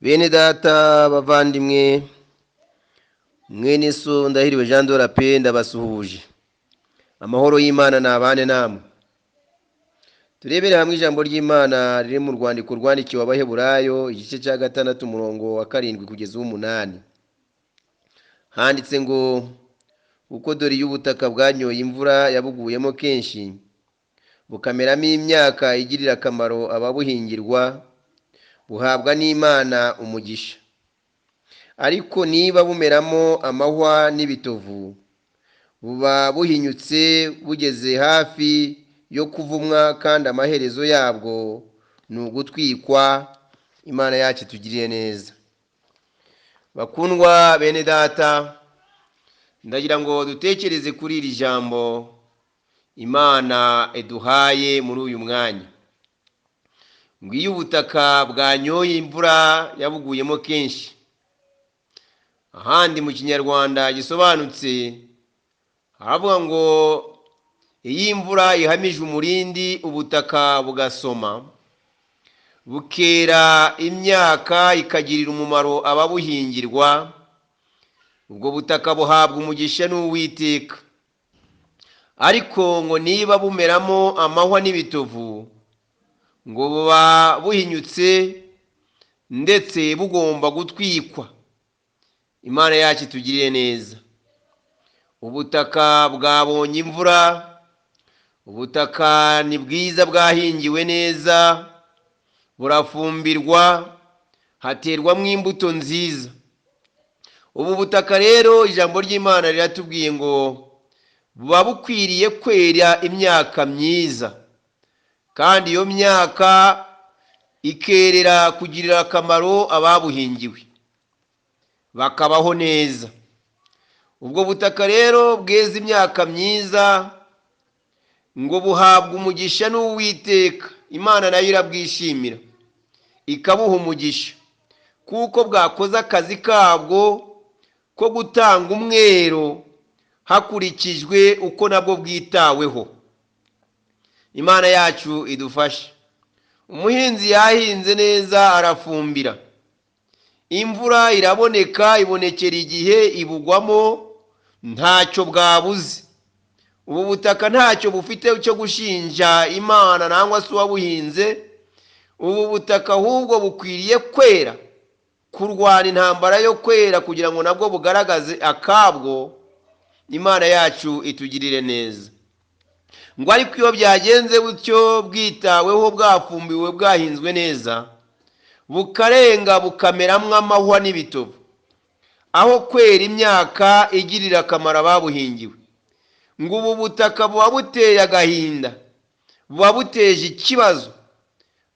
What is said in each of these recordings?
Bene data bavandimwe, mwene so Ndahiriwe Jean de la Paix ndabasuhuje. Amahoro y'Imana nabane namwe. Turebere hamwe ijambo ry'Imana riri mu rwandiko rwandikiwe Abaheburayo igice cya 6 umurongo wa 7 kugeza 8. Handitse ngo uko dore y'ubutaka bwanyoye imvura yabuguyemo kenshi bukameramo imyaka igirira akamaro ababuhingirwa, buhabwa n'Imana umugisha. Ariko niba bumeramo amahwa n'ibitovu, buba buhinyutse bugeze hafi yo kuvumwa, kandi amaherezo yabwo ni ugutwikwa. Imana yacu itugiriye neza. Bakundwa bene data, ndagira ngo dutekereze kuri iri jambo Imana eduhaye muri uyu mwanya. Ngiyo ubutaka bwanyoye imvura yabuguyemo kenshi. Ahandi mu Kinyarwanda gisobanutse haravuga ngo iyi imvura ihamije umurindi, ubutaka bugasoma, bukera imyaka ikagirira umumaro ababuhingirwa, ubwo butaka buhabwa umugisha n'Uwiteka. Ariko ngo niba bumeramo amahwa n'ibitovu, ngo buba buhinyutse ndetse bugomba gutwikwa. Imana yacu itugiriye neza. Ubutaka bwabonye imvura, ubutaka ni bwiza, bwahingiwe neza, burafumbirwa, haterwamo imbuto nziza. Ubu butaka rero ijambo ry'Imana riratubwiye ngo buba bukwiriye kwera imyaka myiza, kandi iyo myaka ikerera kugirira akamaro ababuhingiwe, bakabaho neza. Ubwo butaka rero bweza imyaka myiza ngo buhabwa umugisha n'Uwiteka. Imana nayo irabwishimira ikabuha umugisha, kuko bwakoze akazi kabwo ko gutanga umwero hakurikijwe uko nabwo bwitaweho. Imana yacu idufashe. Umuhinzi yahinze neza, arafumbira, imvura iraboneka, ibonekera igihe, ibugwamo, ntacyo bwabuze. Ubu butaka ntacyo bufite cyo gushinja Imana nangwa se uwabuhinze. Ubu butaka ahubwo bukwiriye kwera, kurwana intambara yo kwera, kugira ngo nabwo bugaragaze akabwo. Imana yacu itugirire neza. Ngo ariko iyo byagenze butyo, bwitaweho, bwafumbiwe, bwahinzwe neza, bukarenga bukameramwo amahwa n'ibitovu, aho kwera imyaka igirira akamaro ababuhingiwe, ngo ubu butaka buba buteye agahinda, buba buteje ikibazo.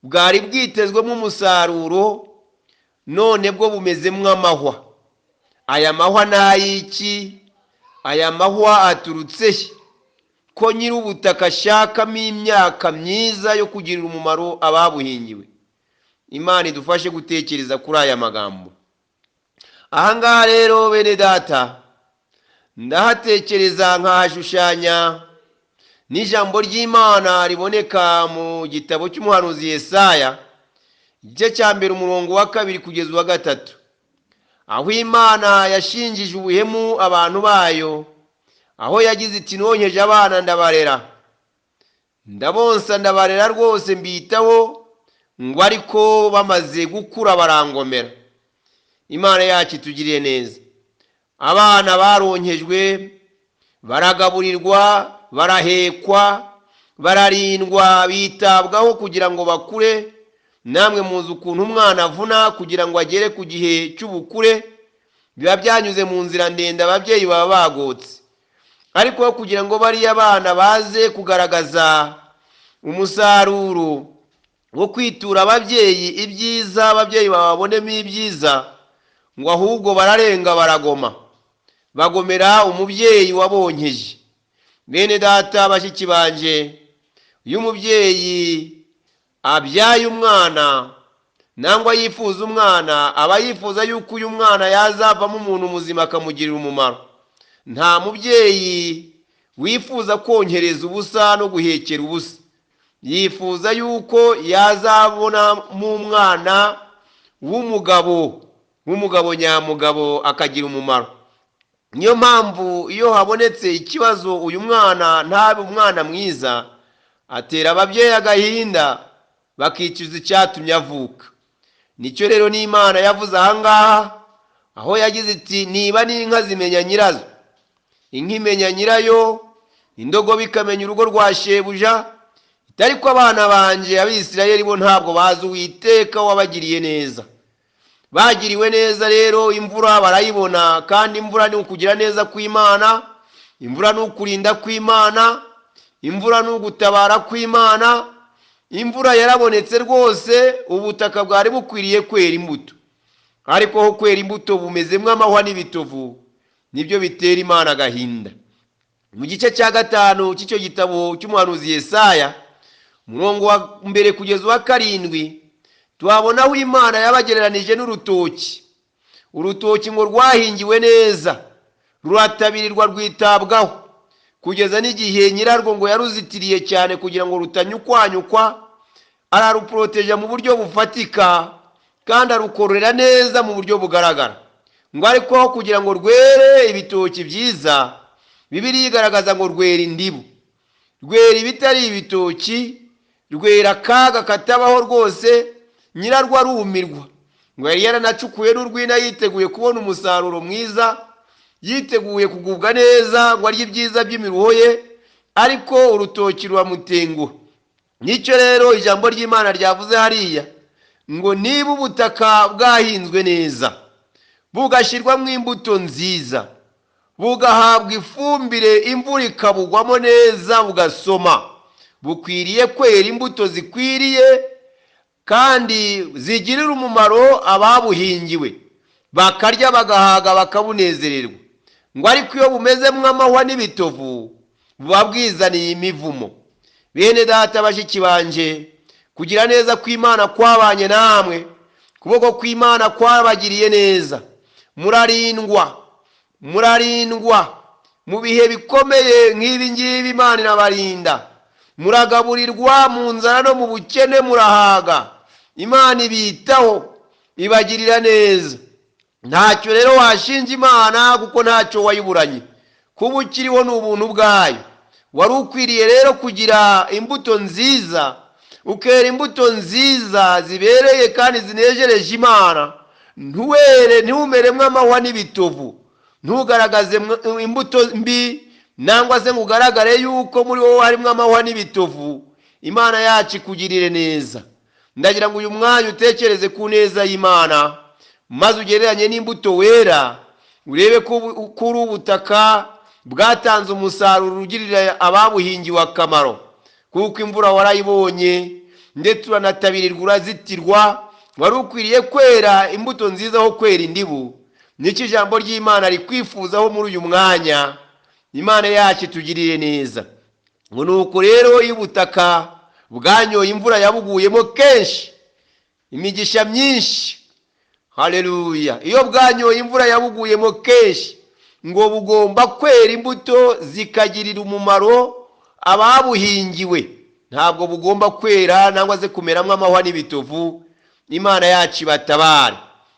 Bwari bwitezwemo umusaruro, none bwo bumezemwo amahwa. Aya mahwa ni ay'iki? Aya mahwa aturutse he? Ko nyir'ubutaka ashakamo imyaka myiza yo kugirira umumaro ababuhingiwe. Imana idufashe gutekereza kuri aya magambo. Ahangaha rero bene data, ndahatekereza nkahashushanya n'ijambo ry'Imana riboneka mu gitabo cy'umuhanuzi Yesaya igice cya 1 umurongo wa 2 kugeza uwa 3, aho Imana yashinjije ubuhemu abantu bayo, aho yagize iti nonkeje abana ndabarera, ndabonsa ndabarera rwose, mbitaho, ngo ariko bamaze gukura barangomera. Imana yacu itugiriye neza. Abana baronkejwe, baragaburirwa, barahekwa, bararindwa, bitabwaho kugira ngo bakure. Namwe muzi ukuntu umwana avuna kugira ngo agere ku gihe cy'ubukure. Biba byanyuze mu nzira ndende, ababyeyi baba bagotse. Ariko kugira ngo bariya abana baze kugaragaza umusaruro wo kwitura ababyeyi ibyiza, ababyeyi babonemo ibyiza, ngo ahubwo bararenga baragoma, bagomera umubyeyi wabonkeje. Bene data bashiki banje, iyo umubyeyi abyaye umwana nangwa yifuza umwana, aba yifuza yuko uyu mwana yazavamo umuntu muzima akamugirira umumaro. Nta mubyeyi wifuza konkereza ubusa no guhekera ubusa. Yifuza yuko yazabona mu mwana w'umugabo nyamugabo akagira umumaro. Niyo mpamvu iyo habonetse ikibazo uyu mwana ntabe umwana mwiza, atera ababyeyi agahinda bakicuza icyatumye avuka. Nicyo rero n'Imana yavuze ahangaha, aho yagize iti niba n'inka zimenya nyirazo, inka imenya nyirayo, indogobe ikamenya urugo rwa shebuja, ariko abana banje Abisirayeli bo ntabwo bazi Uwiteka wabagiriye neza. Bagiriwe neza rero, imvura barayibona, kandi imvura ni ukugira neza kw'Imana, imvura ni ukurinda kw'Imana, imvura ni ugutabara kw'Imana. Imvura yarabonetse rwose, ubutaka bwari bukwiriye kwera imbuto, ariko aho kwera imbuto bumezemo amahwa n'ibitovu, nibyo bitera Imana agahinda. Mu gice cya 5 cy'icyo gitabo cy'umuhanuzi Yesaya, umurongo wa 1 kugeza uwa 7, tuhabona aho Imana yabagereranije n'urutoki. Urutoki ngo rwahingiwe neza, ruratabirirwa, rwitabwaho, kugeza n'igihe nyirarwo ngo yaruzitiriye cyane kugira ngo rutanyukwanyukwa. Araruproteja mu buryo bufatika, kandi arukorera neza mu buryo bugaragara. Ngo ariko kugira ngo rwere ibitoki byiza, Bibiliya igaragaza ngo rwera indibu. Rwera ibitari ibitoki, rwera akaga katabaho rwose, nyirarwo arumirwa. Ngo yari yaranacukuye n'urwina yiteguye kubona umusaruro mwiza, yiteguye kugubwa neza ngo arye ibyiza by'imiruho ye, ariko urutoki ruramutenguha. Nicyo rero ijambo ry'Imana ryavuze hariya ngo niba ubutaka bwahinzwe neza, bugashyirwamo imbuto nziza, bugahabwa ifumbire, imvura ikabugwamo neza, bugasoma, bukwiriye kwera imbuto zikwiriye kandi zigirira umumaro ababuhingiwe, bakarya bagahaga bakabunezererwa. Ngo ariko iyo bumezemo amahwa n'ibitovu, buba bwizaniye imivumo. Bene data bashiki banje, kugira neza kw'Imana kwabanye namwe, kuboko kw'Imana kwabagiriye neza. Murarindwa mu bihe bikomeye nk'ibi ngibi, Imana irabarinda. Muragaburirwa mu nzara no mu bukene, murahaga. Imana ibitaho, ibagirira neza. Ntacyo rero washinja Imana, kuko ntacyo wayiburanye. Kuba ukiriho ni ubuntu bwayo. Wari ukwiriye rero kugira imbuto nziza, ukera imbuto nziza zibereye kandi zinejereje Imana. Ntumeremwe amahwa n'ibitovu, ntugaragaze imbuto mbi, nangwa se ngugaragare yuko muri wowe harimo amahwa n'ibitovu. Imana yacu ikugirire neza. Ndagira ngo uyu mwanya utekereze ku neza y'Imana, maze ugereranye n'imbuto wera, urebe ko uri ubutaka bwatanze umusaruro ugirira ababuhingiwe akamaro, kuko imvura warayibonye, ndetse uranatabirirwa, urazitirwa. Wari ukwiriye kwera imbuto nziza aho kwera indibu. Nicyo ijambo ry'Imana rikwifuzaho muri uyu mwanya. Imana yacu itugirire neza. Ngo nuko rero iyo ubutaka bwanyoye imvura yabuguyemo kenshi, imigisha myinshi, haleluya, iyo bwanyoye imvura yabuguyemo kenshi, ngo bugomba kwera imbuto zikagirira umumaro ababuhingiwe. Ntabwo bugomba kwera nangwa se kumeramo amahwa n'ibitovu. Imana yacu ibatabare,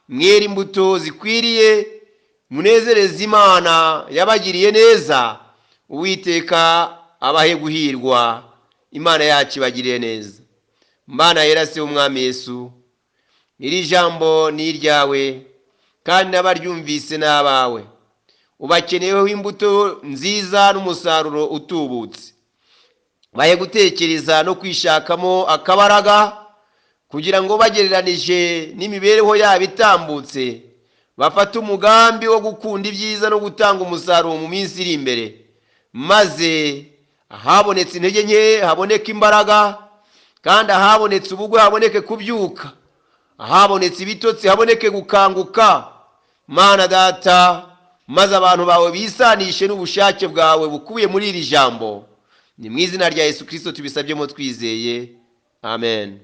mwera imbuto zikwiriye, munezereze Imana yabagiriye neza. Uwiteka abahe guhirwa. Imana yacu ibagiriye neza. Mana yera se w'Umwami Yesu, iri jambo ni iryawe, kandi n'abaryumvise n'abawe. Ubakeneyeho imbuto nziza n'umusaruro utubutse. Bahe gutekereza no kwishakamo akabaraga, kugira ngo bagereranije n'imibereho yabo itambutse, bafate umugambi wo gukunda ibyiza no gutanga umusaruro mu minsi iri imbere. Maze ahabonetse intege nke haboneke imbaraga, kandi ahabonetse ubugwe haboneke kubyuka, ahabonetse ibitotsi haboneke gukanguka. Mana Data, maze abantu bawe bisanishe n'ubushake bwawe bukubiye muri iri jambo. Ni mu izina rya Yesu Kristo tubisabyemo twizeye, amen.